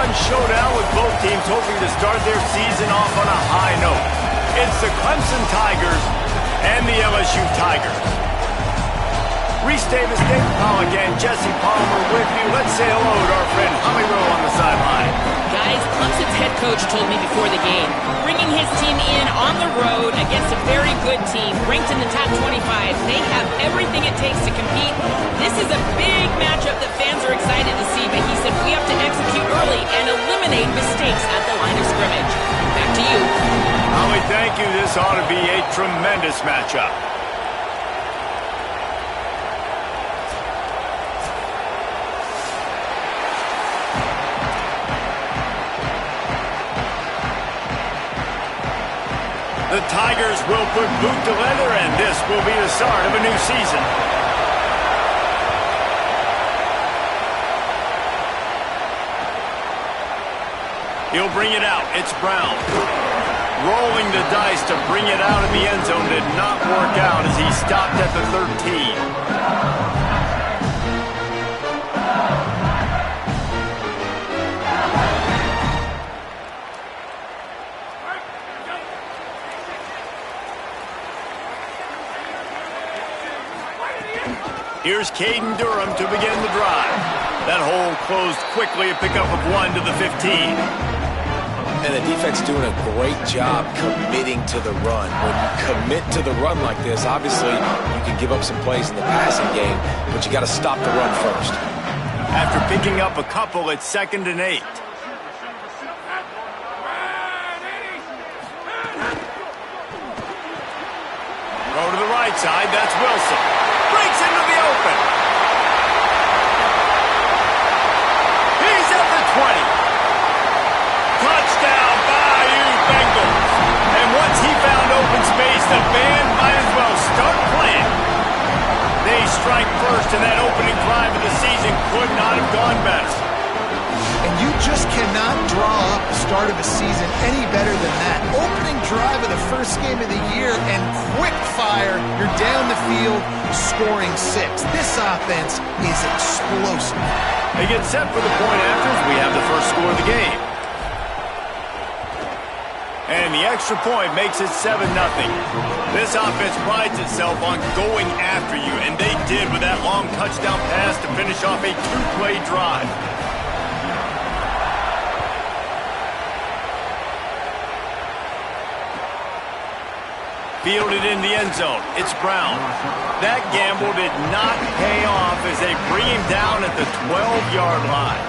one showdown with both teams hoping to start their season off on a high note. It's the Clemson Tigers and the LSU Tigers. Reese Davis, David Pollack, and Jesse Palmer with you. Let's say hello to our friend Holly Rowe on the sideline. Guys, Clemson's head coach told me before the game, bringing his team in on the road against a very good team, ranked in the top 25. They have everything it takes to compete. This is a big matchup that fans are excited to see, but he said we have to execute early and eliminate mistakes at the line of scrimmage. Back to you. Holly, thank you. This ought to be a tremendous matchup. The Tigers will put boot to leather, and this will be the start of a new season. He'll bring it out. It's Brown. Rolling the dice to bring it out of the end zone did not work out as he stopped at the 13. Here's Caden Durham to begin the drive. That hole closed quickly, a pickup of 1 to the 15. And the defense doing a great job committing to the run. When you commit to the run like this, obviously you can give up some plays in the passing game, but you got to stop the run first. After picking up a couple, it's 2nd and 8. Go to the right side, that's Wilson. Breaks into the open. He's at the 20. Touchdown, Bayou Bengals. And once he found open space, the band might as well start playing. They strike first, and that opening drive of the season could not have gone better. And you just cannot draw up the start of a season any better than that. Opening drive of the first game of the year and quick fire. You're down the field scoring 6. This offense is explosive. They get set for the point after as we have the first score of the game. And the extra point makes it 7-0. This offense prides itself on going after you, and they did with that long touchdown pass to finish off a 2-play drive. Fielded in the end zone. It's Brown. That gamble did not pay off as they bring him down at the 12-yard line.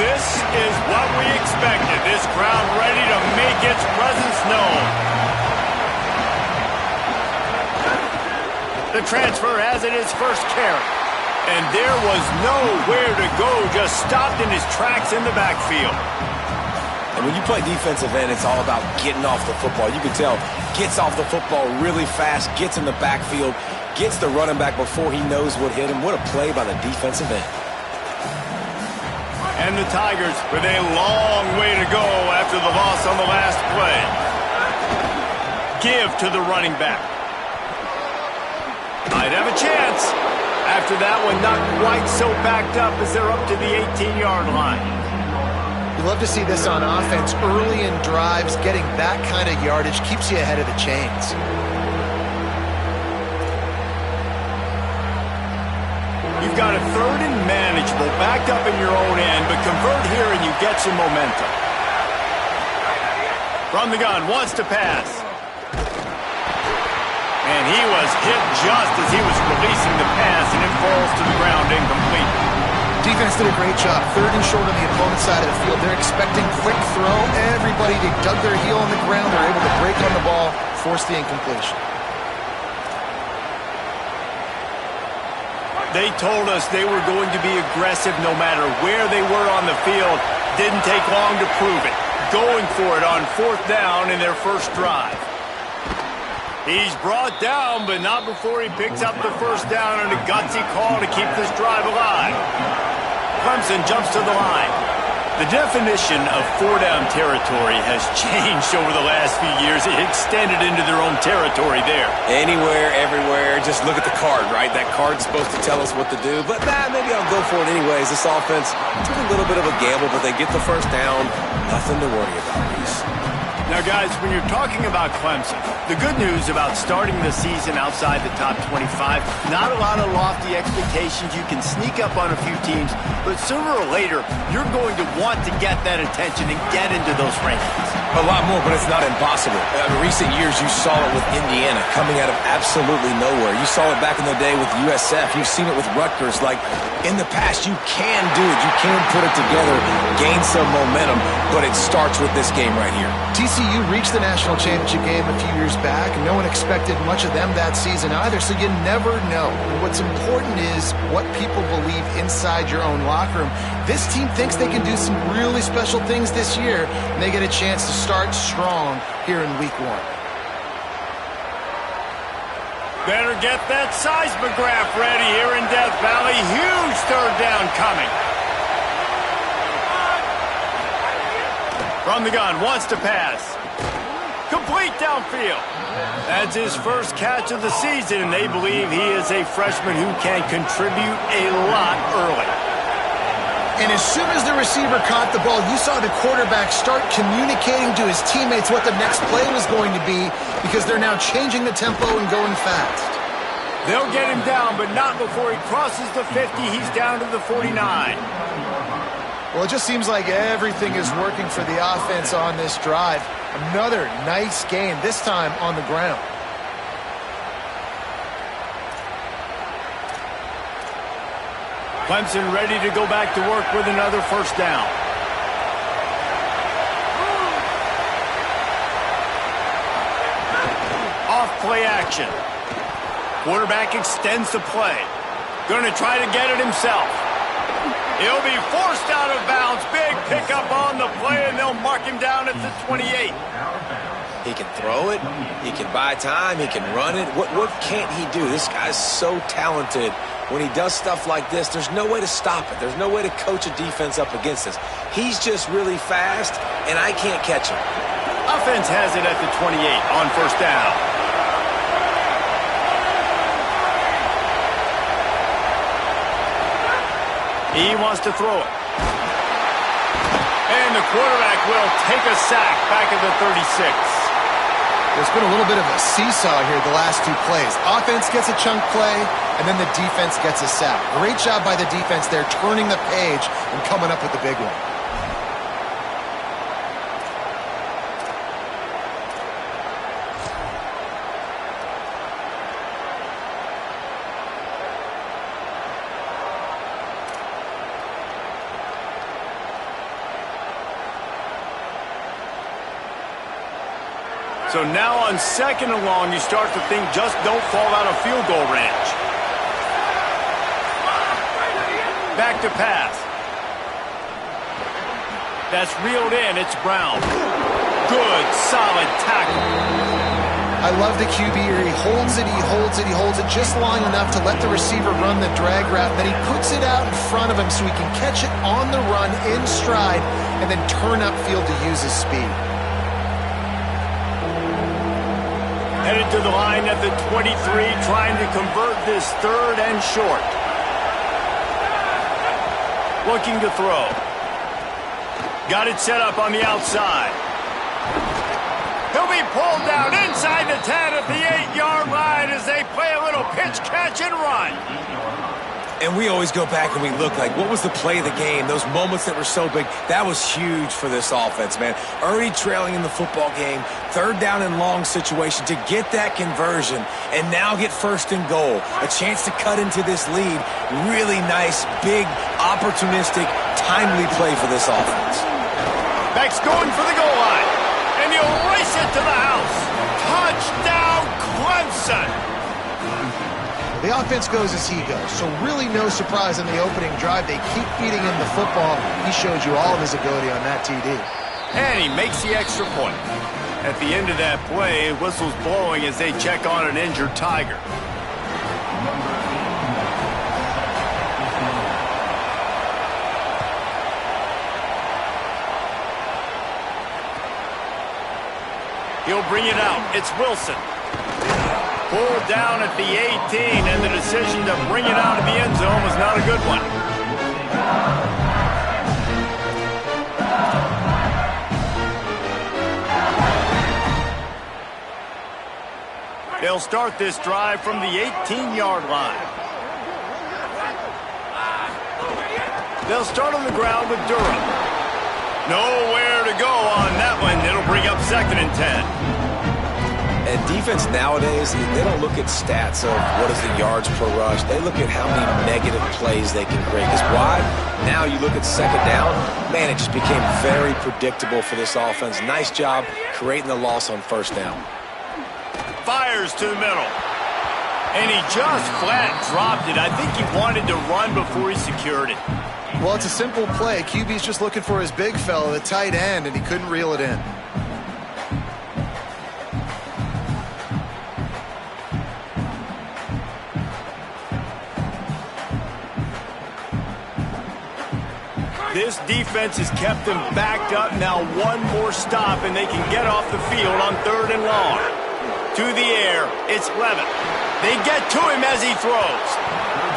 This is what we expected. This crowd ready to make its presence known. The transfer has it his first carry. And there was nowhere to go, just stopped in his tracks in the backfield. And when you play defensive end, it's all about getting off the football. You can tell, gets off the football really fast, gets in the backfield, gets the running back before he knows what hit him. What a play by the defensive end. And the Tigers with a long way to go after the loss on the last play. Give to the running back. Might have a chance. After that one, not quite so backed up as they're up to the 18-yard line. You love to see this on offense. Early in drives, getting that kind of yardage keeps you ahead of the chains. You've got a 3rd and manageable, backed up in your own end, but convert here and you get some momentum. From the gun, wants to pass. And he was hit just as he was releasing the pass, and it falls to the ground incomplete. Defense did a great job. 3rd and short on the opponent's side of the field. They're expecting quick throw. Everybody, they dug their heel on the ground. They're able to break on the ball, force the incompletion. They told us they were going to be aggressive no matter where they were on the field. Didn't take long to prove it. Going for it on 4th down in their first drive. He's brought down, but not before he picks up the first down on a gutsy call to keep this drive alive. Clemson jumps to the line. The definition of four-down territory has changed over the last few years. It extended into their own territory there. Anywhere, everywhere, just look at the card, right? That card's supposed to tell us what to do, but maybe I'll go for it anyways. This offense took a little bit of a gamble, but they get the first down. Nothing to worry about, Reese. Now, guys, when you're talking about Clemson, the good news about starting the season outside the top 25, not a lot of lofty expectations. You can sneak up on a few teams, but sooner or later, you're going to want to get that attention and get into those rankings. A lot more, but it's not impossible. In recent years, you saw it with Indiana coming out of absolutely nowhere. You saw it back in the day with USF. You've seen it with Rutgers. Like, in the past, you can do it. You can put it together, gain some momentum, but it starts with this game right here. TCU reached the national championship game a few years back. No one expected much of them that season either, so you never know. And what's important is what people believe inside your own locker room. This team thinks they can do some really special things this year, and they get a chance to start strong here in week 1. Better get that seismograph ready here in Death Valley. Huge third down coming. From the gun, wants to pass. Complete downfield. That's his first catch of the season, and they believe he is a freshman who can contribute a lot early. And as soon as the receiver caught the ball, you saw the quarterback start communicating to his teammates what the next play was going to be, because they're now changing the tempo and going fast. They'll get him down, but not before he crosses the 50. He's down to the 49. Well, it just seems like everything is working for the offense on this drive. Another nice gain, this time on the ground. Clemson ready to go back to work with another first down. Off play action. Quarterback extends the play. Going to try to get it himself. He'll be forced out of bounds. Big pickup on the play, and they'll mark him down at the 28. He can throw it. He can buy time. He can run it. What can't he do? This guy's so talented. When he does stuff like this, there's no way to stop it. There's no way to coach a defense up against this. He's just really fast, and I can't catch him. Offense has it at the 28 on first down. He wants to throw it. And the quarterback will take a sack back at the 36. There's been a little bit of a seesaw here the last 2 plays. Offense gets a chunk play, and then the defense gets a sack. Great job by the defense there, turning the page and coming up with the big one. So now on second and long, you start to think just don't fall out of field goal range. Back to pass. That's reeled in. It's Brown. Good, solid tackle. I love the QB here. He holds it, he holds it, he holds it just long enough to let the receiver run the drag route. Then he puts it out in front of him so he can catch it on the run in stride and then turn upfield to use his speed. Headed to the line at the 23, trying to convert this third and short. Looking to throw. Got it set up on the outside. He'll be pulled down inside the 10 at the 8-yard line as they play a little pitch, catch, and run. And we always go back and we look like, what was the play of the game? Those moments that were so big, that was huge for this offense, man. Already trailing in the football game, third down and long situation to get that conversion and now get first and goal. A chance to cut into this lead. Really nice, big, opportunistic, timely play for this offense. Beck's going for the goal line, and he'll race it to the house. Touchdown, Clemson. The offense goes as he goes, so really no surprise in the opening drive. They keep feeding him the football. He showed you all of his ability on that TD. And he makes the extra point. At the end of that play, whistle's blowing as they check on an injured Tiger. He'll bring it out. It's Wilson. Pulled down at the 18, and the decision to bring it out of the end zone was not a good one. They'll start this drive from the 18-yard line. They'll start on the ground with Durham. Nowhere to go on that one. It'll bring up 2nd and 10. And defense nowadays, they don't look at stats of what is the yards per rush. They look at how many negative plays they can create. Because why? Now you look at 2nd down. Man, it just became very predictable for this offense. Nice job creating the loss on 1st down. Fires to the middle. And he just flat dropped it. I think he wanted to run before he secured it. Well, it's a simple play. QB's just looking for his big fella, the tight end, and he couldn't reel it in. This defense has kept them backed up. Now one more stop, and they can get off the field on 3rd and long. To the air, it's Levitt. They get to him as he throws.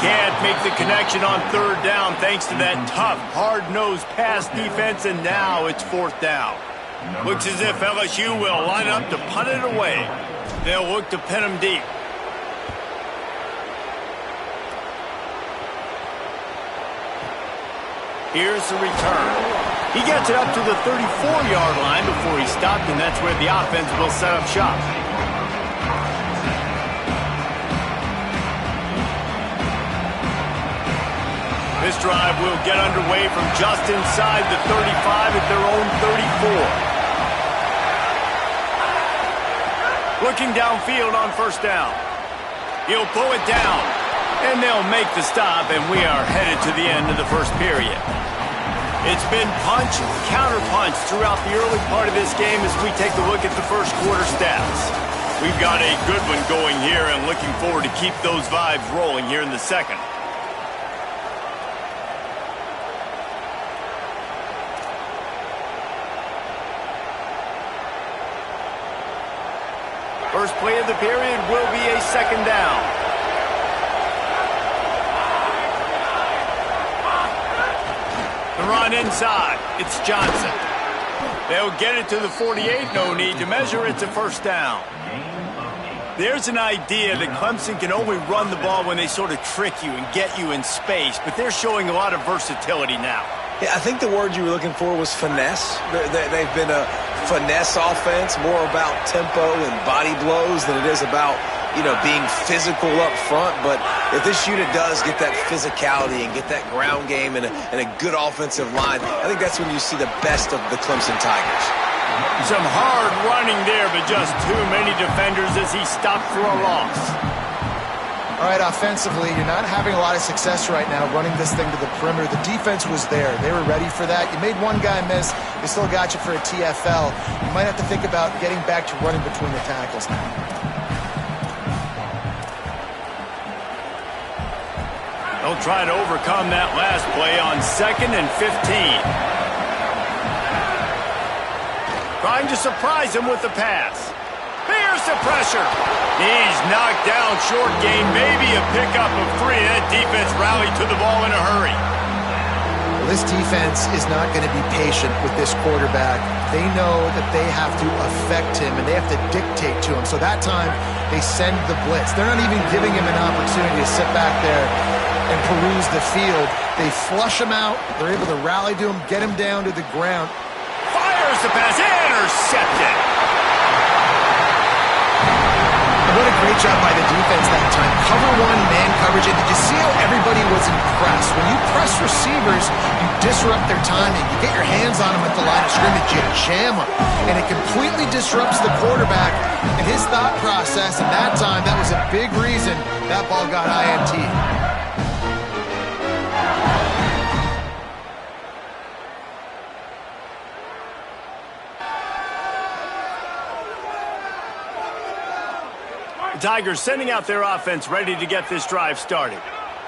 Can't make the connection on 3rd down thanks to that tough, hard-nosed pass defense, and now it's 4th down. Looks as if LSU will line up to punt it away. They'll look to pin him deep. Here's the return. He gets it up to the 34-yard line before he stopped, and that's where the offense will set up shop. This drive will get underway from just inside the 35 at their own 34. Looking downfield on 1st down. He'll pull it down, and they'll make the stop, and we are headed to the end of the 1st period. It's been punch, counter-punch throughout the early part of this game as we take a look at the 1st quarter stats. We've got a good one going here and looking forward to keep those vibes rolling here in the 2nd. First play of the period will be a 2nd down. The run inside. It's Johnson. They'll get it to the 48. No need to measure. It's a 1st down. There's an idea that Clemson can only run the ball when they sort of trick you and get you in space, but they're showing a lot of versatility now. Yeah, I think the word you were looking for was finesse. They've been a finesse offense, more about tempo and body blows than it is about, being physical up front. But if this unit does get that physicality and get that ground game and a good offensive line, I think that's when you see the best of the Clemson Tigers. Some hard running there, but just too many defenders as he stopped for a loss. All right, offensively, you're not having a lot of success right now running this thing to the perimeter. The defense was there. They were ready for that. You made one guy miss. They still got you for a TFL. You might have to think about getting back to running between the tackles now. They'll try to overcome that last play on 2nd and 15. Trying to surprise him with the pass. Here's the pressure. He's knocked down, short gain, maybe a pickup of 3. That defense rallied to the ball in a hurry. Well, this defense is not going to be patient with this quarterback. They know that they have to affect him, and they have to dictate to him. So that time, they send the blitz. They're not even giving him an opportunity to sit back there and peruse the field. They flush him out. They're able to rally to him, get him down to the ground. Fires the pass, intercepted. What a great job by the defense that time. Cover 1, man coverage. And did you see how everybody was impressed? When you press receivers, you disrupt their timing. You get your hands on them at the line of scrimmage. You jam them. And it completely disrupts the quarterback and his thought process. And that time, that was a big reason that ball got INT. The Tigers sending out their offense ready to get this drive started.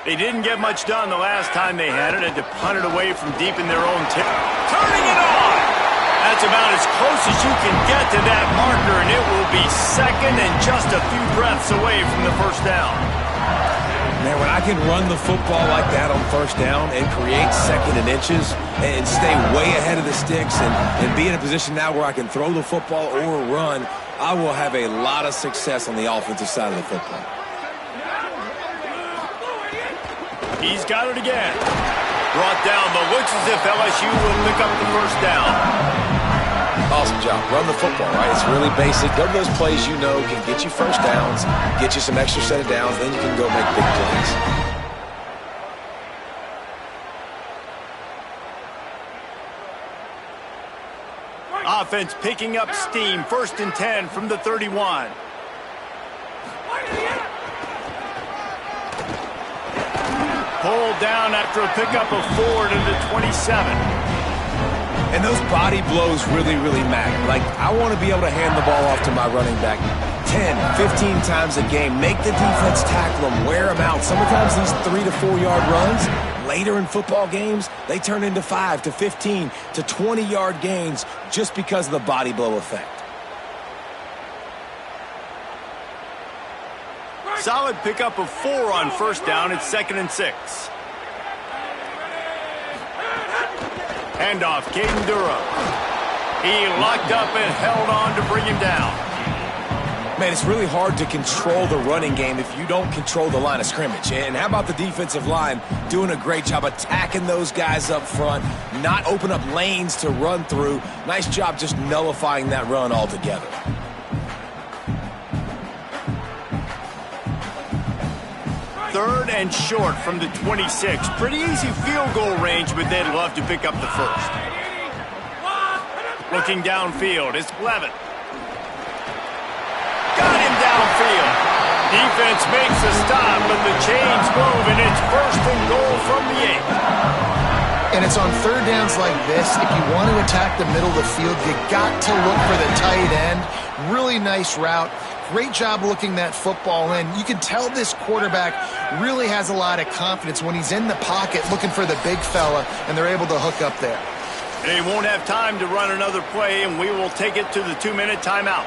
They didn't get much done the last time they had it to punt it away from deep in their own tip. Turning it on! That's about as close as you can get to that marker, and it will be second and just a few breaths away from the first down. Man, when I can run the football like that on first down and create second and inches and stay way ahead of the sticks and be in a position now where I can throw the football or run, I will have a lot of success on the offensive side of the football. He's got it again. Brought down, but looks as if LSU will pick up the first down. Awesome job. Run the football, right? It's really basic. Go to those plays you know can get you first downs, get you some extra set of downs, then you can go make big plays. Offense picking up steam. 1st and 10 from the 31. Pulled down after a pickup of 4 to the 27. And those body blows really, really matter. Like, I want to be able to hand the ball off to my running back 10, 15 times a game. Make the defense tackle them, wear them out. Sometimes these 3 to 4 yard runs, later in football games, they turn into 5 to 15 to 20 yard gains just because of the body blow effect. Solid pickup of 4 on first down. It's 2nd and 6. Handoff, Caden Durham. He locked up and held on to bring him down. Man, it's really hard to control the running game if you don't control the line of scrimmage. And how about the defensive line doing a great job attacking those guys up front, not open up lanes to run through. Nice job just nullifying that run altogether. Third and short from the 26. Pretty easy field goal range, but they'd love to pick up the first. Looking downfield, it's Levitt. Got him downfield. Defense makes a stop, but the chains move, and it's 1st and goal from the 8. And it's on third downs like this. If you want to attack the middle of the field, you got to look for the tight end. Really nice route. Great job looking that football in. You can tell this quarterback really has a lot of confidence when he's in the pocket looking for the big fella, and they're able to hook up there. They won't have time to run another play, and we will take it to the 2-minute timeout.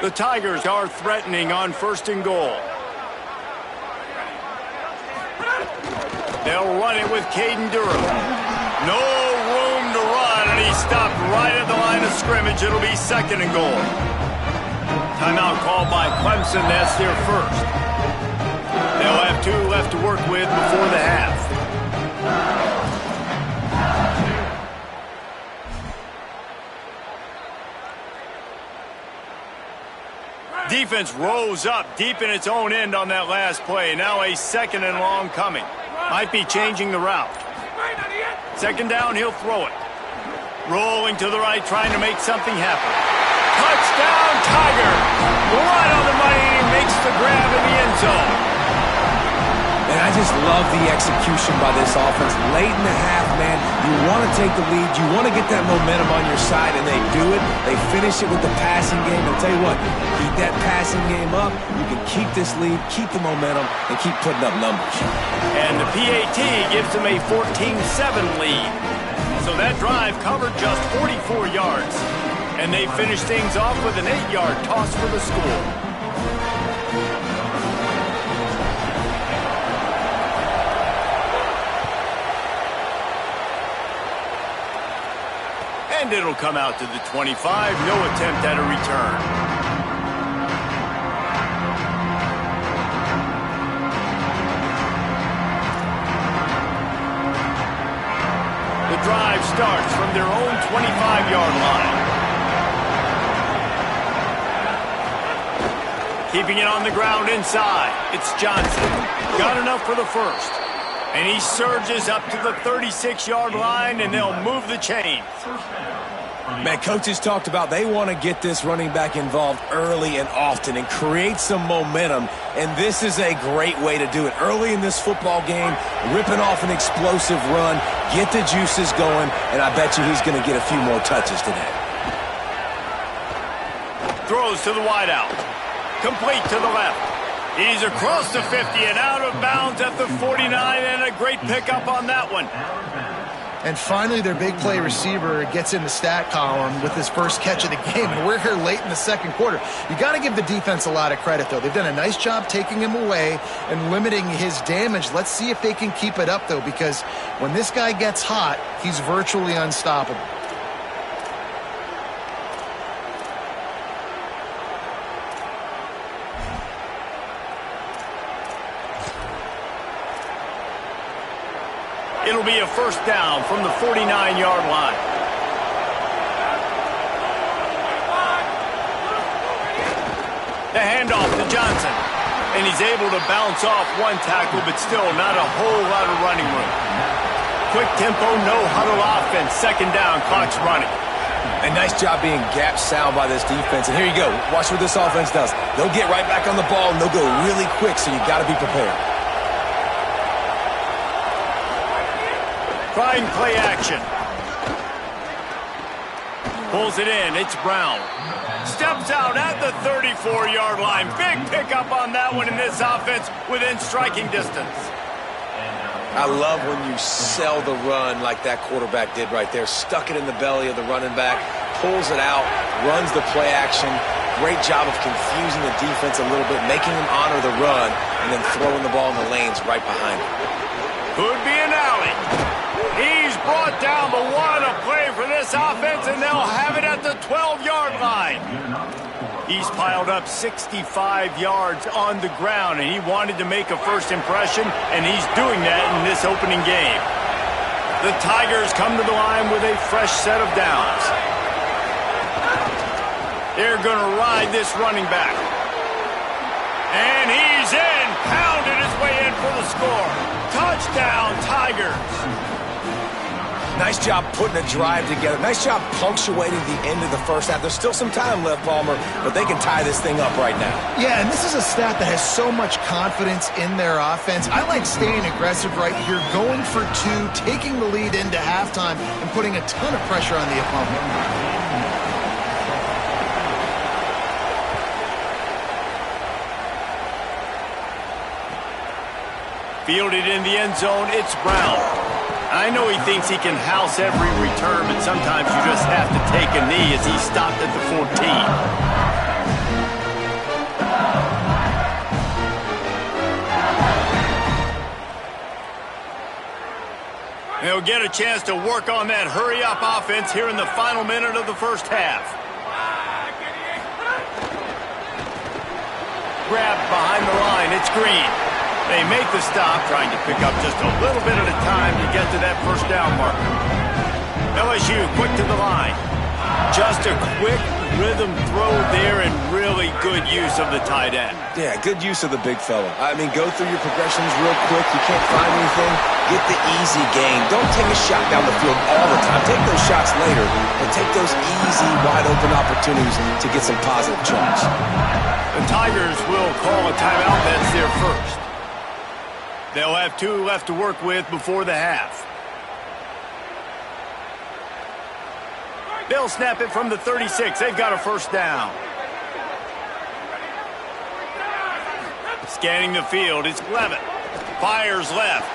The Tigers are threatening on 1st and goal. They'll run it with Caden Durham. No room to run, and he stopped right at the line of scrimmage. It'll be 2nd and goal. Timeout called by Clemson. That's their first. They'll have 2 left to work with before the half. Defense rose up deep in its own end on that last play. Now a 2nd and long coming. Might be changing the route. 2nd down, he'll throw it. Rolling to the right, trying to make something happen. Touchdown, Tiger! Right on the money, and he makes the grab in the end zone. And I just love the execution by this offense. Late in the half, man, you want to take the lead. You want to get that momentum on your side, and they do it. They finish it with the passing game. And tell you what, keep that passing game up. You can keep this lead, keep the momentum, and keep putting up numbers. And the PAT gives them a 14-7 lead. So that drive covered just 44 yards. And they finish things off with an 8-yard toss for the score. And it'll come out to the 25. No attempt at a return. The drive starts from their own 25-yard line. Keeping it on the ground inside. It's Johnson. Got enough for the first. And he surges up to the 36-yard line, and they'll move the chains. Man, coaches talked about they want to get this running back involved early and often and create some momentum, and this is a great way to do it. Early in this football game, ripping off an explosive run, get the juices going, and I bet you he's going to get a few more touches today. Throws to the wideout. Complete to the left. He's across the 50 and out of bounds at the 49, and a great pickup on that one. And finally, their big play receiver gets in the stat column with his first catch of the game, and we're here late in the second quarter. You got to give the defense a lot of credit, though. They've done a nice job taking him away and limiting his damage. Let's see if they can keep it up, though, because when this guy gets hot, he's virtually unstoppable. It'll be a first down from the 49-yard line. The handoff to Johnson. And he's able to bounce off one tackle, but still not a whole lot of running room. Quick tempo, no huddle offense. Second down, clock's running. A nice job being gap sound by this defense. And here you go. Watch what this offense does. They'll get right back on the ball, and they'll go really quick, so you got to be prepared. Trying play action. Pulls it in. It's Brown. Steps out at the 34-yard line. Big pickup on that one in this offense within striking distance. I love when you sell the run like that quarterback did right there. Stuck it in the belly of the running back, pulls it out, runs the play action. Great job of confusing the defense a little bit, making them honor the run, and then throwing the ball in the lanes right behind it. Could be an alley. He's brought down, but what a play for this offense, and they'll have it at the 12-yard line. He's piled up 65 yards on the ground, and he wanted to make a first impression, and he's doing that in this opening game. The Tigers come to the line with a fresh set of downs. They're going to ride this running back. And he's in, pounded his way in for the score. Touchdown, Tigers. Nice job putting a drive together. Nice job punctuating the end of the first half. There's still some time left, Palmer, but they can tie this thing up right now. Yeah, and this is a staff that has so much confidence in their offense. I like staying aggressive right here, going for two, taking the lead into halftime, and putting a ton of pressure on the opponent. Fielded in the end zone, it's Brown. I know he thinks he can house every return, but sometimes you just have to take a knee as he stopped at the 14. They'll get a chance to work on that hurry-up offense here in the final minute of the first half. Grabbed behind the line, it's Green. They make the stop, trying to pick up just a little bit at a time to get to that first down marker. LSU quick to the line. Just a quick rhythm throw there and really good use of the tight end. Yeah, good use of the big fella. I mean, go through your progressions real quick. You can't find anything. Get the easy gain. Don't take a shot down the field all the time. Take those shots later, but take those easy, wide-open opportunities to get some positive chunks. The Tigers will call a timeout. That's their first. They'll have 2 left to work with before the half. They'll snap it from the 36. They've got a first down. Scanning the field, it's Levitt. Fires left.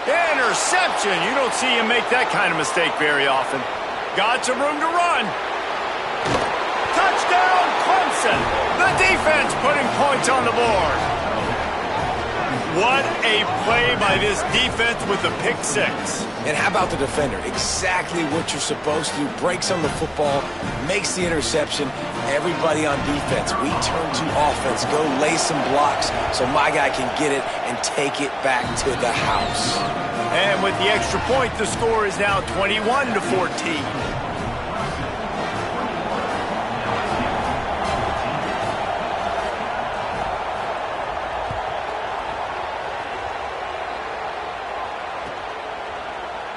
Interception. You don't see him make that kind of mistake very often. Got some room to run. Touchdown, Clemson. The defense putting points on the board. What a play by this defense with the pick six. And how about the defender? Exactly what you're supposed to do. Breaks on the football, makes the interception. Everybody on defense, we turn to offense. Go lay some blocks so my guy can get it and take it back to the house. And with the extra point, the score is now 21-14.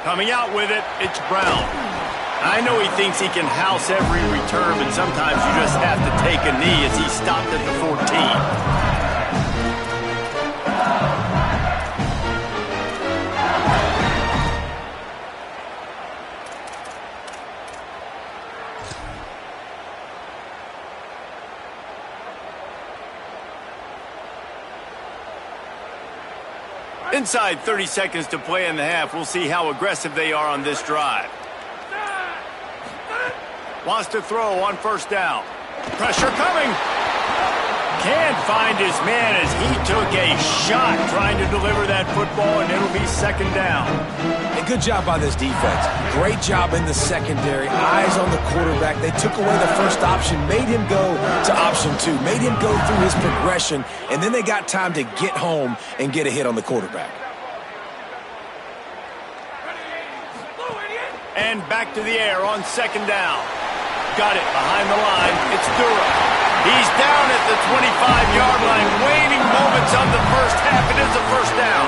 Coming out with it, it's Brown. I know he thinks he can house every return, but sometimes you just have to take a knee as he stopped at the 14. Inside 30 seconds to play in the half. We'll see how aggressive they are on this drive. Wants to throw on first down. Pressure coming. Can't find his man as he took a shot trying to deliver that football, and it'll be second down. A good job by this defense. Great job in the secondary. Eyes on the quarterback. They took away the first option, made him go to option 2, made him go through his progression, and then they got time to get home and get a hit on the quarterback. And back to the air on second down. Got it behind the line. It's Dura. He's down at the 25-yard line. Waning moments of the first half. It is a first down.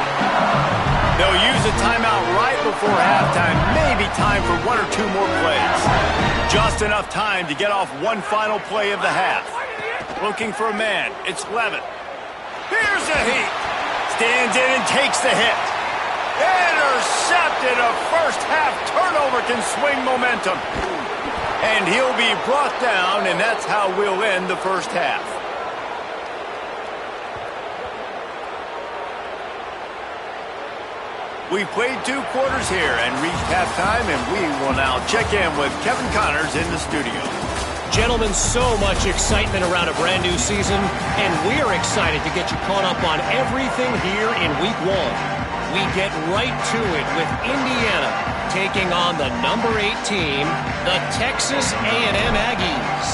They'll use a timeout right before halftime. Maybe time for 1 or 2 more plays. Just enough time to get off one final play of the half. Looking for a man. It's Levitt. Here's a heat. Stands in and takes the hit. Intercepted. A first half turnover can swing momentum. And he'll be brought down, and that's how we'll end the first half. We've played 2 quarters here and reached halftime, and we will now check in with Kevin Connors in the studio. Gentlemen, so much excitement around a brand new season, and we're excited to get you caught up on everything here in Week 1. We get right to it with Indiana taking on the number 8 team, the Texas A&M Aggies.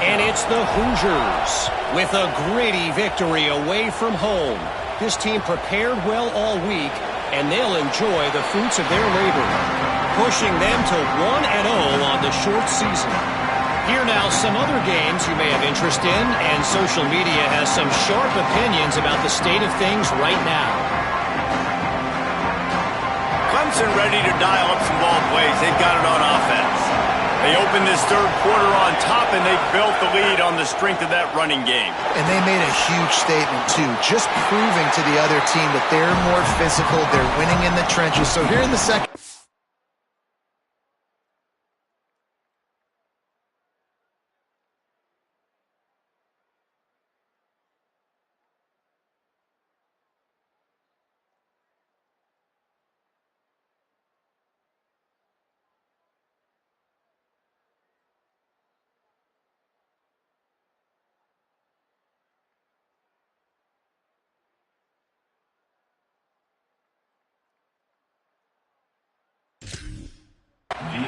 And it's the Hoosiers with a gritty victory away from home. This team prepared well all week, and they'll enjoy the fruits of their labor, pushing them to 1-0 on the short season. Here now some other games you may have interest in, and social media has some sharp opinions about the state of things right now. Clemson ready to dial up some ball plays. They've got it on offense. They opened this third quarter on top, and they built the lead on the strength of that running game. And they made a huge statement, too, just proving to the other team that they're more physical, they're winning in the trenches. So here in the second...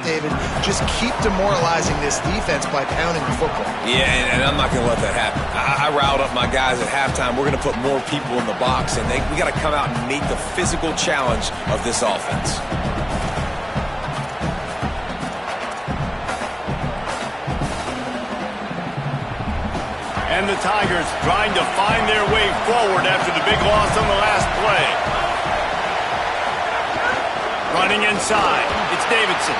David, just keep demoralizing this defense by pounding the football. Yeah, and I'm not going to let that happen. I riled up my guys at halftime. We're going to put more people in the box, and we got to come out and meet the physical challenge of this offense. And the Tigers trying to find their way forward after the big loss on the last play. Running inside, it's Davidson.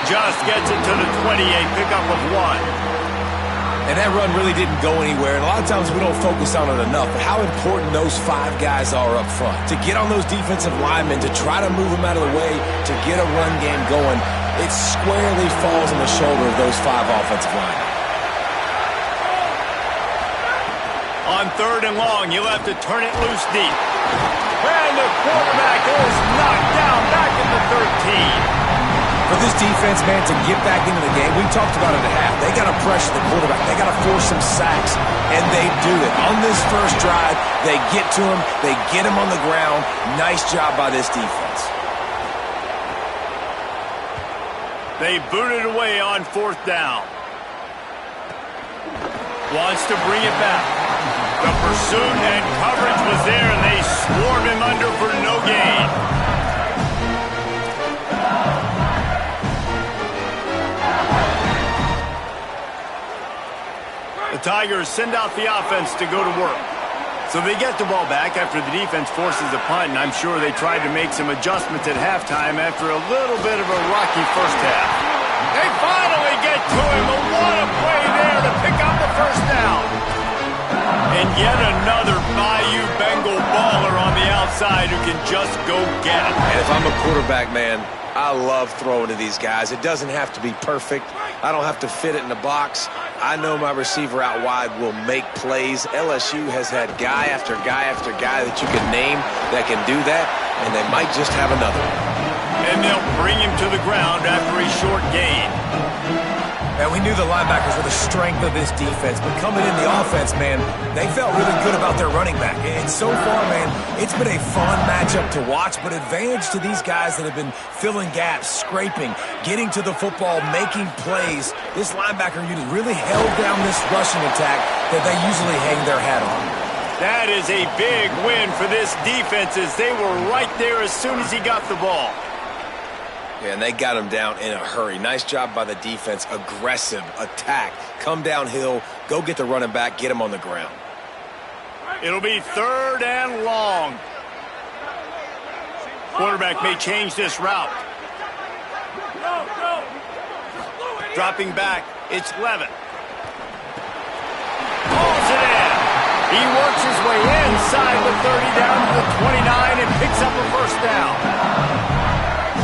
Just gets it to the 28, pickup of 1. And that run really didn't go anywhere, and a lot of times we don't focus on it enough, but how important those 5 guys are up front. To get on those defensive linemen, to try to move them out of the way, to get a run game going, it squarely falls on the shoulder of those 5 offensive linemen. On 3rd and long, you'll have to turn it loose deep. And the quarterback is knocked down back in the 13. For this defense, man, to get back into the game, we talked about it at half. They got to pressure the quarterback. They got to force some sacks, and they do it. On this first drive, they get to him. They get him on the ground. Nice job by this defense. They booted away on 4th down. Wants to bring it back. The pursuit and coverage was there, and they swarmed him under for no gain. The Tigers send out the offense to go to work. So they get the ball back after the defense forces a punt, and I'm sure they tried to make some adjustments at halftime after a little bit of a rocky first half. They finally get to him, but what a play there to pick up the first down. And yet another Bayou Bengal baller on the outside who can just go get it. And if I'm a quarterback, man, I love throwing to these guys. It doesn't have to be perfect. I don't have to fit it in the box. I know my receiver out wide will make plays. LSU has had guy after guy after guy that you can name that can do that, and they might just have another. And they'll bring him to the ground after a short gain. And we knew the linebackers were the strength of this defense, but coming in the offense, man, they felt really good about their running back. And so far, man, it's been a fun matchup to watch, but advantage to these guys that have been filling gaps, scraping, getting to the football, making plays. This linebacker unit really held down this rushing attack that they usually hang their hat on. That is a big win for this defense as they were right there as soon as he got the ball. Yeah, and they got him down in a hurry. Nice job by the defense. Aggressive attack. Come downhill. Go get the running back. Get him on the ground. It'll be 3rd and long. Quarterback may change this route. Dropping back. It's Levitt. Pulls it in. He works his way inside the 30 down to the 29 and picks up a first down.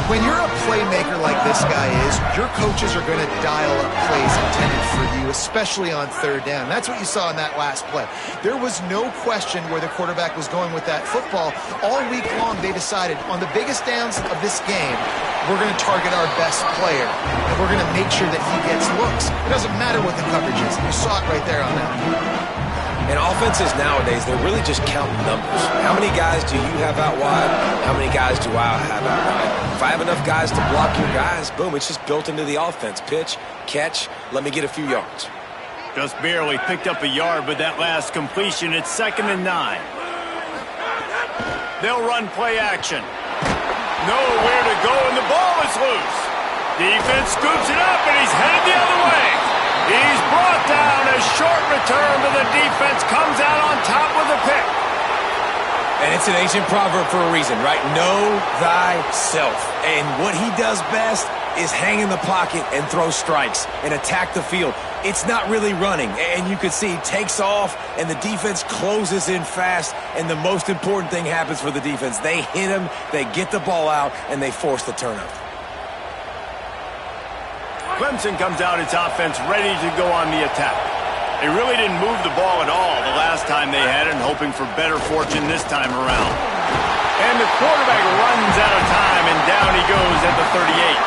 When you're a playmaker like this guy is, your coaches are going to dial up plays intended for you, especially on 3rd down. That's what you saw in that last play. There was no question where the quarterback was going with that football. All week long, they decided on the biggest downs of this game, we're going to target our best player, and we're going to make sure that he gets looks. It doesn't matter what the coverage is. You saw it right there on that. And offenses nowadays, they're really just counting numbers. How many guys do you have out wide? How many guys do I have out wide? If I have enough guys to block your guys, boom, it's just built into the offense. Pitch, catch, let me get a few yards. Just barely picked up a yard with that last completion. It's 2nd and 9. They'll run play action. Nowhere to go, and the ball is loose. Defense scoops it up, and he's headed the other way. He's brought down. A short return, but the defense comes out on top with a pick. And it's an ancient proverb for a reason, right? Know thyself. And what he does best is hang in the pocket and throw strikes and attack the field. It's not really running. And you can see he takes off, and the defense closes in fast. And the most important thing happens for the defense. They hit him, they get the ball out, and they force the turnover. Clemson comes out its offense ready to go on the attack. They really didn't move the ball at all the last time they had it, and hoping for better fortune this time around. And the quarterback runs out of time, and down he goes at the 38.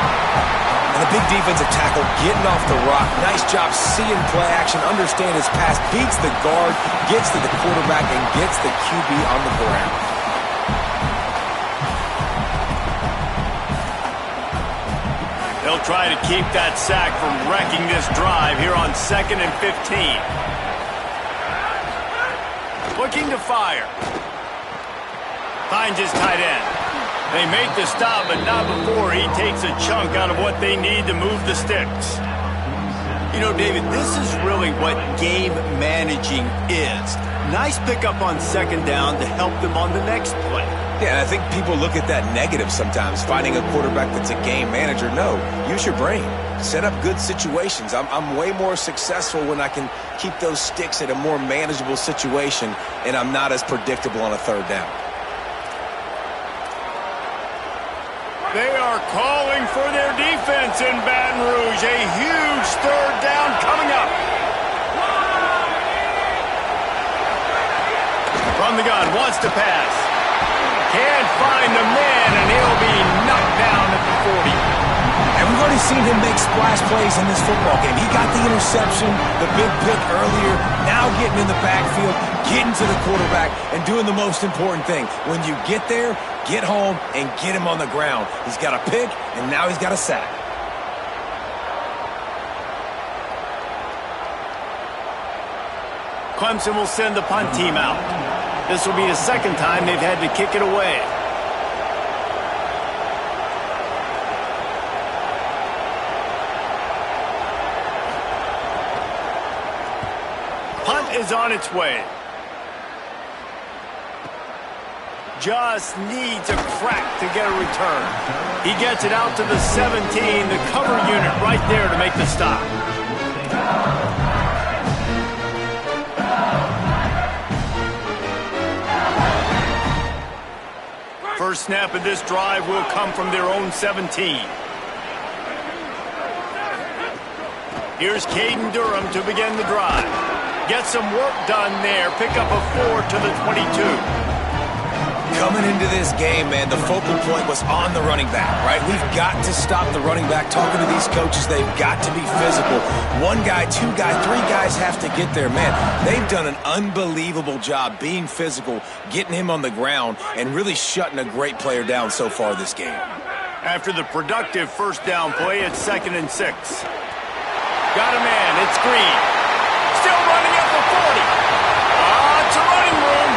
And the big defensive tackle getting off the rock. Nice job seeing play action, understand his pass, beats the guard, gets to the quarterback, and gets the QB on the ground. They'll try to keep that sack from wrecking this drive here on 2nd and 15. Looking to fire. Finds his tight end. They make the stop, but not before he takes a chunk out of what they need to move the sticks. You know, David, this is really what game managing is. Nice pickup on 2nd down to help them on the next play. Yeah, and I think people look at that negative sometimes, finding a quarterback that's a game manager. No, use your brain. Set up good situations. I'm way more successful when I can keep those sticks at a more manageable situation, and I'm not as predictable on a 3rd down. They are calling for their defense in Baton Rouge. A huge 3rd down coming up. From the gun, wants to pass. Can't find the man, and he'll be knocked down at the 40. And we've already seen him make splash plays in this football game. He got the interception, the big pick earlier, now getting in the backfield, getting to the quarterback, and doing the most important thing. When you get there, get home and get him on the ground. He's got a pick, and now he's got a sack. Clemson will send the punt team out. This will be the 2nd time they've had to kick it away. Punt is on its way. Just needs a crack to get a return. He gets it out to the 17, the cover unit right there to make the stop. First snap of this drive will come from their own 17. Here's Caden Durham to begin the drive. Get some work done there. Pick up a 4 to the 22. Coming into this game, man, the focal point was on the running back, right? We've got to stop the running back. Talking to these coaches, they've got to be physical. One guy, two guys, three guys have to get there. Man, they've done an unbelievable job being physical, getting him on the ground, and really shutting a great player down so far this game. After the productive first down play, it's 2nd and 6. Got a man, it's Green. Still running at the 40. It's a running room.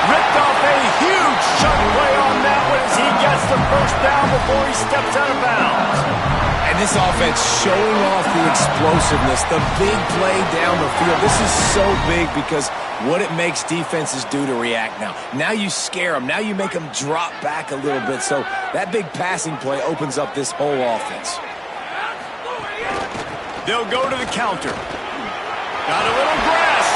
Ripped off a huge chunk play on that one as he gets the first down before he steps out of bounds. And this offense showing off the explosiveness, the big play down the field. This is so big because what it makes defenses do to react now. Now you scare them. Now you make them drop back a little bit. So that big passing play opens up this whole offense. They'll go to the counter. Got a little grass.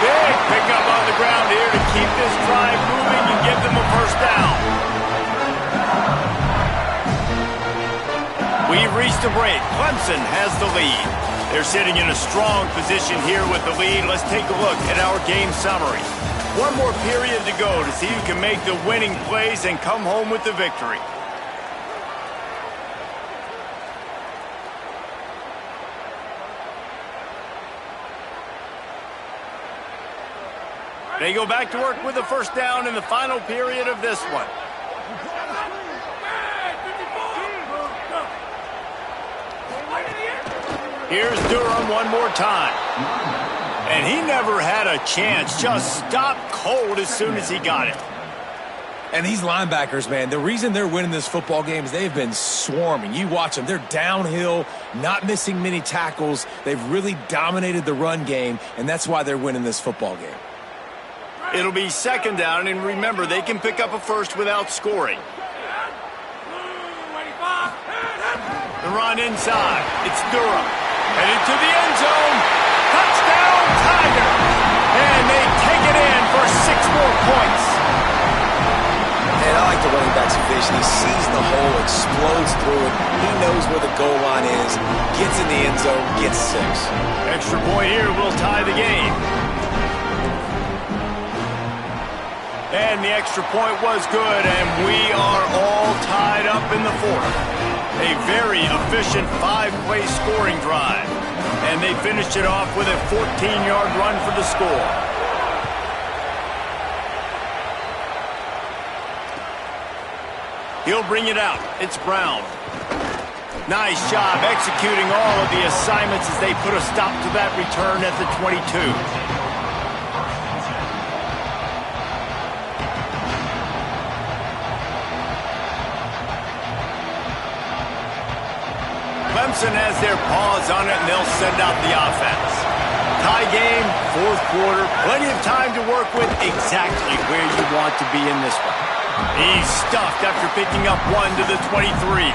Big pickup on the ground here to keep this drive moving and give them a first down. We've reached a break. Clemson has the lead. They're sitting in a strong position here with the lead. Let's take a look at our game summary. One more period to go to see who can make the winning plays and come home with the victory. They go back to work with the first down in the final period of this one. Here's Durham one more time. And he never had a chance. Just stopped cold as soon as he got it. And these linebackers, man, the reason they're winning this football game is they've been swarming. You watch them. They're downhill, not missing many tackles. They've really dominated the run game, and that's why they're winning this football game. It'll be 2nd down, and remember, they can pick up a first without scoring. The run inside. It's Durham. Headed to the end zone. Touchdown, Tigers! And they take it in for 6 more points. And I like the running back's vision. He sees the hole, explodes through it. He knows where the goal line is, gets in the end zone, gets 6. Extra point here will tie the game. And the extra point was good, and we are all tied up in the 4th. A very efficient 5-play scoring drive. And they finished it off with a 14-yard run for the score. He'll bring it out. It's Brown. Nice job executing all of the assignments as they put a stop to that return at the 22. Clemson has their paws on it, and they'll send out the offense. Tie game, 4th quarter, plenty of time to work with, exactly where you want to be in this one. He's stuffed after picking up 1 to the 23.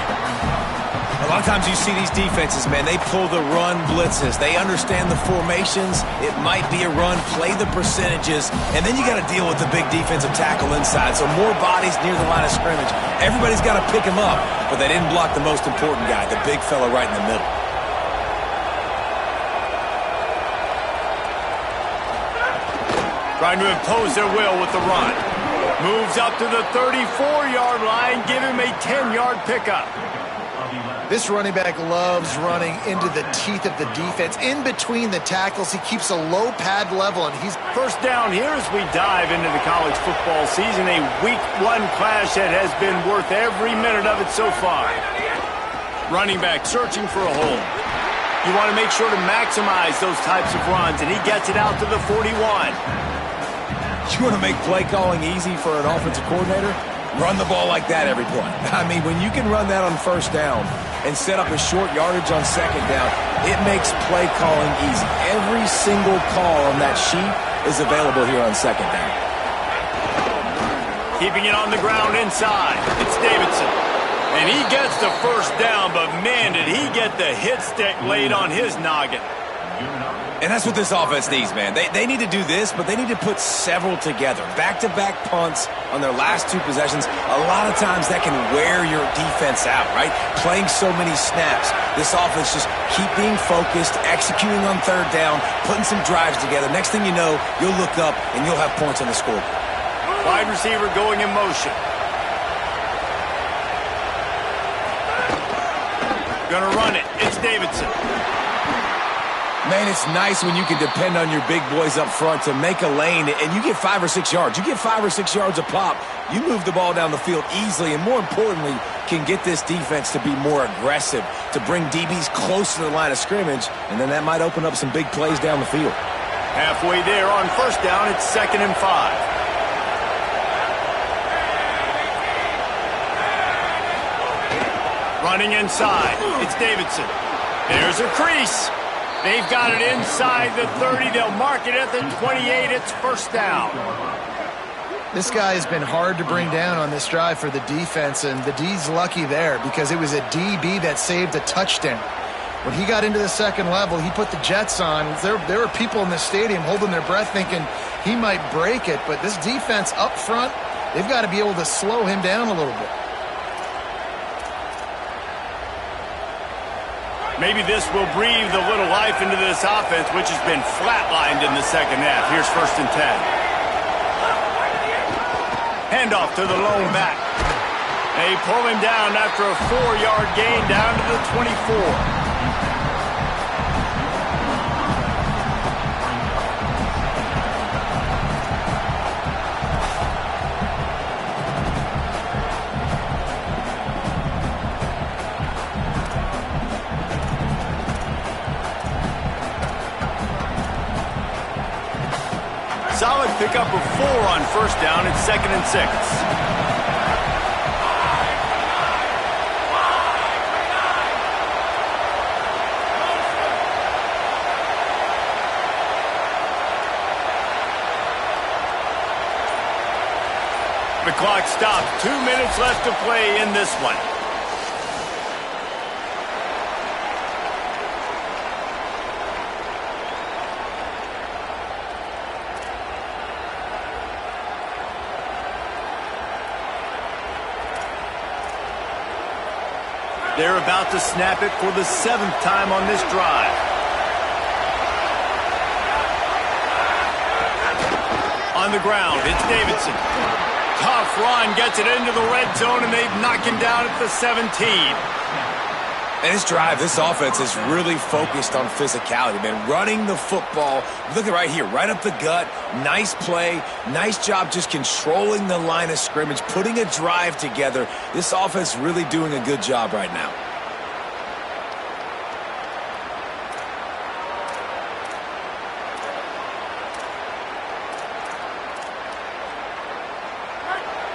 A lot of times you see these defenses, man, they pull the run blitzes. They understand the formations. It might be a run, play the percentages, and then you got to deal with the big defensive tackle inside. So more bodies near the line of scrimmage. Everybody's got to pick him up, but they didn't block the most important guy, the big fella right in the middle. Trying to impose their will with the run. Moves up to the 34-yard line, give him a 10-yard pickup. This running back loves running into the teeth of the defense. In between the tackles, he keeps a low pad level, and he's... First down here as we dive into the college football season. A week 1 clash that has been worth every minute of it so far. Running back searching for a hole. You want to make sure to maximize those types of runs, and he gets it out to the 41. You want to make play calling easy for an offensive coordinator? Run the ball like that every play. I mean, when you can run that on first down and set up a short yardage on 2nd down, it makes play calling easy. Every single call on that sheet is available here on 2nd down. Keeping it on the ground inside. It's Davidson. And he gets the first down, but man, did he get the hit stick laid on his noggin. And that's what this offense needs, man. They need to do this, but they need to put several together. Back-to-back punts on their last 2 possessions. A lot of times that can wear your defense out, right? Playing so many snaps. This offense just keep being focused, executing on 3rd down, putting some drives together. Next thing you know, you'll look up and you'll have points on the scoreboard. Wide receiver going in motion. Gonna run it. It's Davidson. Man, it's nice when you can depend on your big boys up front to make a lane, and you get 5 or 6 yards. You get 5 or 6 yards a pop. You move the ball down the field easily, and more importantly, can get this defense to be more aggressive, to bring DBs close to the line of scrimmage, and then that might open up some big plays down the field. Halfway there on 1st down, it's 2nd and 5. Running inside, it's Davidson. There's a crease. They've got it inside the 30. They'll mark it at the 28. It's 1st down. This guy has been hard to bring down on this drive for the defense, and the D's lucky there because it was a DB that saved a touchdown. When he got into the 2nd level, he put the Jets on. There were people in the stadium holding their breath thinking he might break it, but this defense up front, they've got to be able to slow him down a little bit. Maybe this will breathe a little life into this offense, which has been flatlined in the 2nd half. Here's 1st and 10. Handoff to the lone back. They pull him down after a 4-yard gain down to the 24. Solid pickup of 4 on 1st down. It's 2nd and 6. The clock stops. 2 minutes left to play in this one. They're about to snap it for the 7th time on this drive. On the ground, it's Davidson. Tough run, gets it into the red zone, and they've knocked him down at the 17. And this drive, this offense is really focused on physicality, man. Running the football. Look at right here, right up the gut. Nice play. Nice job just controlling the line of scrimmage, putting a drive together. This offense really doing a good job right now.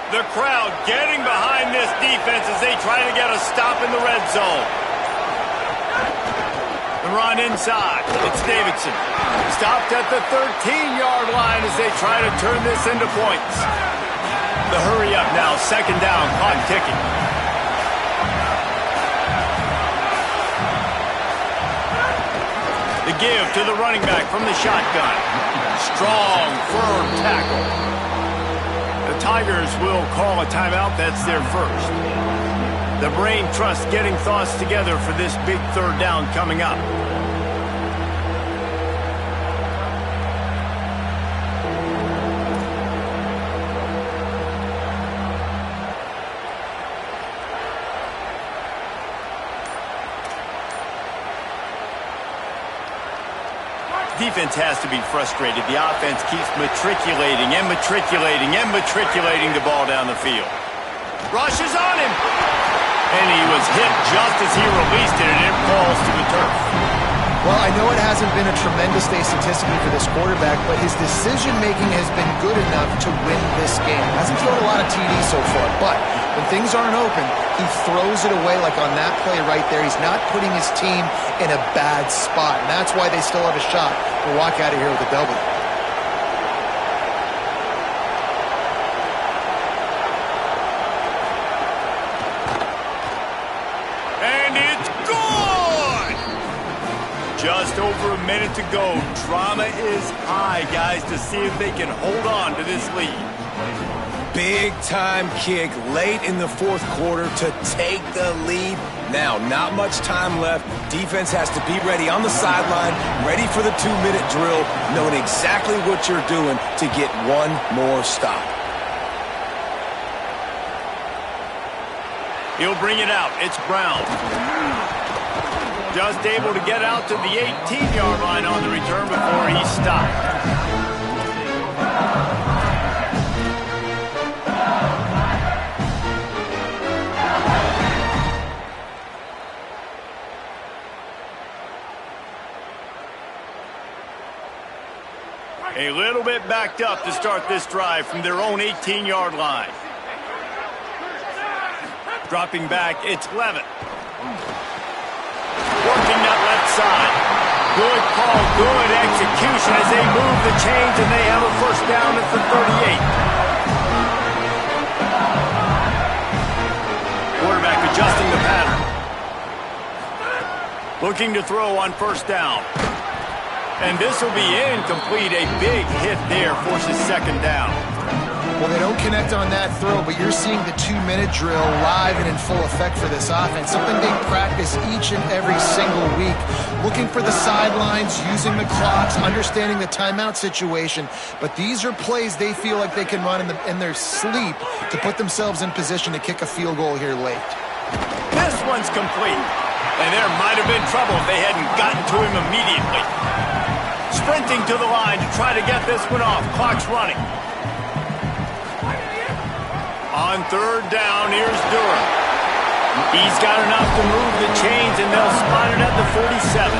The crowd getting behind this defense as they try to get a stop in the red zone. The run inside. It's Davidson. Stopped at the 13-yard line as they try to turn this into points. The hurry up now. 2nd down. Clock ticking. The give to the running back from the shotgun. Strong, firm tackle. The Tigers will call a timeout. That's their first. The brain trust getting thoughts together for this big 3rd down coming up. Defense has to be frustrated. The offense keeps matriculating and matriculating and matriculating the ball down the field. Rushes on him. And he was hit just as he released it, and it falls to the turf. Well, I know it hasn't been a tremendous day statistically for this quarterback, but his decision-making has been good enough to win this game. Hasn't thrown a lot of TDs so far, but when things aren't open, he throws it away like on that play right there. He's not putting his team in a bad spot, and that's why they still have a shot to walk out of here with a W. Just over a minute to go. Drama is high, guys, to see if they can hold on to this lead. Big time kick late in the fourth quarter to take the lead. Now, not much time left. Defense has to be ready on the sideline, ready for the 2-minute drill, knowing exactly what you're doing to get one more stop. He'll bring it out. It's Brown. Just able to get out to the 18-yard line on the return before he stopped. A little bit backed up to start this drive from their own 18-yard line. Dropping back, it's Levitt. Working that left side. Good call, good execution as they move the chains, and they have a first down at the 38. Quarterback adjusting the pattern. Looking to throw on first down. And this will be incomplete. A big hit there forces second down. Well, they don't connect on that throw, but you're seeing the 2-minute drill live and in full effect for this offense. Something they practice each and every single week. Looking for the sidelines, using the clocks, understanding the timeout situation. But these are plays they feel like they can run in their sleep to put themselves in position to kick a field goal here late. This one's complete. And there might have been trouble if they hadn't gotten to him immediately. Sprinting to the line to try to get this one off. Clock's running. On third down, here's Durham. He's got enough to move the chains, and they'll spot it at the 47.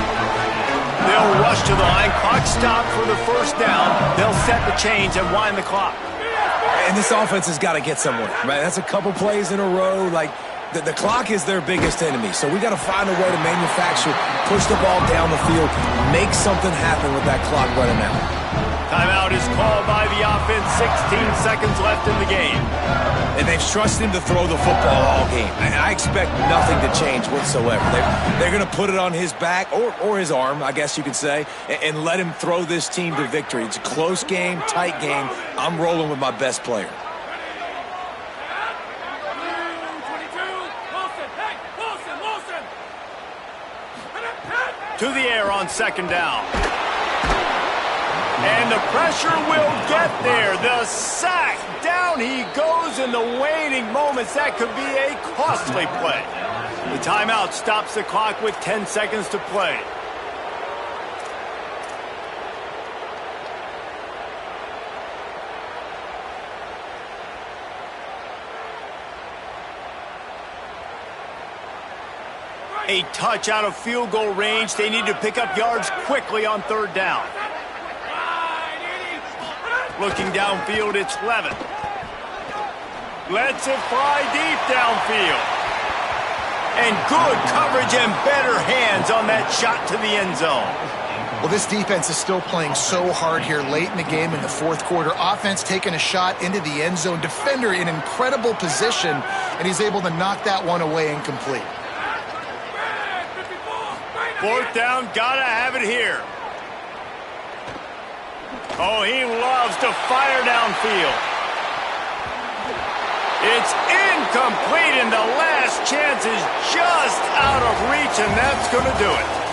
They'll rush to the line. Clock stopped for the first down. They'll set the chains and wind the clock. And this offense has got to get somewhere, right? That's a couple plays in a row. Like, the clock is their biggest enemy, so we got to find a way to manufacture, push the ball down the field, make something happen with that clock running out. Timeout is called by the offense. 16 seconds left in the game. And they've trusted him to throw the football all game. I expect nothing to change whatsoever. They're going to put it on his back, or his arm, I guess you could say, and let him throw this team to victory. It's a close game, tight game. I'm rolling with my best player. To the air on second down. And the pressure will get there. The sack. Down he goes in the waning moments. That could be a costly play. The timeout stops the clock with 10 seconds to play. A touch out of field goal range. They need to pick up yards quickly on third down. Looking downfield, it's Levitt. Lets it fly deep downfield. And good coverage and better hands on that shot to the end zone. Well, this defense is still playing so hard here late in the game in the fourth quarter. Offense taking a shot into the end zone. Defender in incredible position, and he's able to knock that one away incomplete. Fourth down, gotta have it here. Oh, he loves to fire downfield. It's incomplete, and the last chance is just out of reach, and that's going to do it.